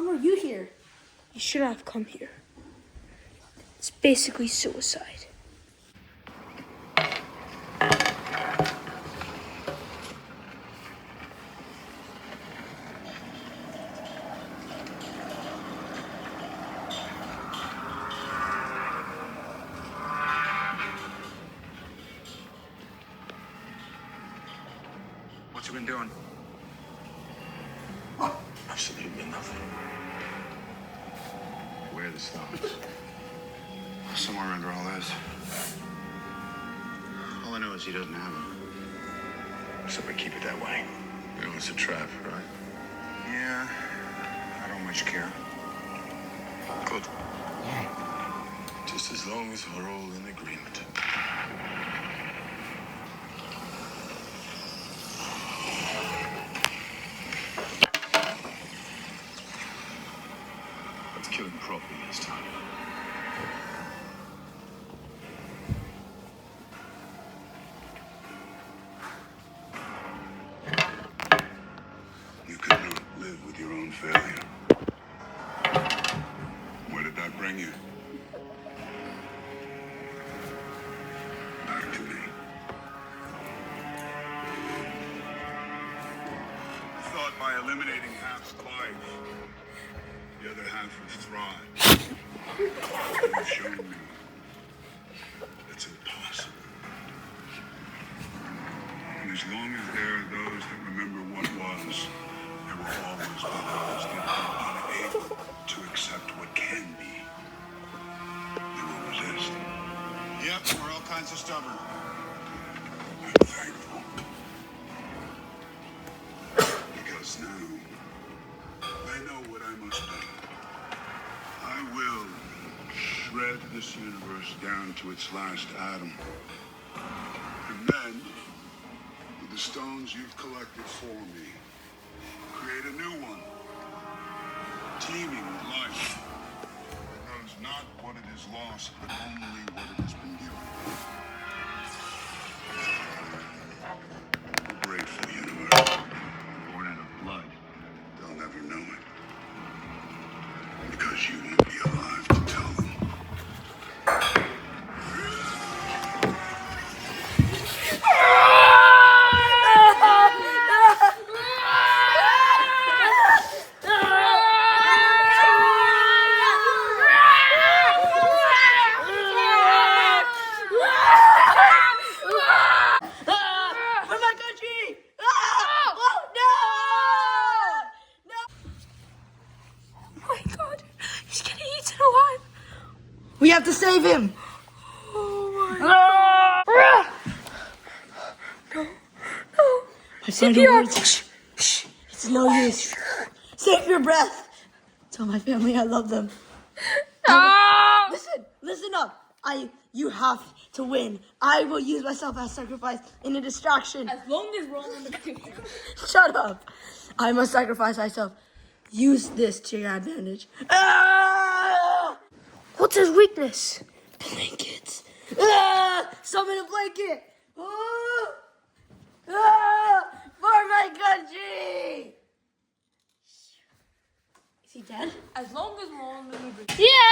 were you here? You shouldn't have come here. It's basically suicide. What you been doing? Absolutely nothing. Where are the stones? Somewhere under all this. All I know is he doesn't have them. So we keep it that way. You know, it's a trap, right? Yeah. I don't much care. Good. Just as long as we're all in agreement. Let's kill him properly this time. You cannot live with your own failure. Where did that bring you? Back to me. I thought by eliminating half life, the other half would thrive. You've shown me that's impossible. And as long as there are those that remember what was, there will always be those that are unable to accept what can be. They will resist. Yep, we're all kinds of stubborn. I'm thankful. Because now, I know what I must do. I will shred this universe down to its last atom. And then, with the stones you've collected for me, create a new one, teeming with life, that knows not what it has lost, but only what it has been given. A grateful universe, born out of blood. They'll never know it, because you won't be alive to tell them. For my country! Oh, no! Oh my god, he's getting eaten alive. We have to save him! Oh my No. My final words. Shh. It's no use. Save your breath. Tell my family I love them. No! Listen up. You have to win. I will use myself as sacrifice in a distraction. As long as we're all on the computer. Shut up. I must sacrifice myself. Use this to your advantage. What's his weakness? Blankets. Summon a blanket. For my country. Is he dead? As long as we're all on the computer. Yeah!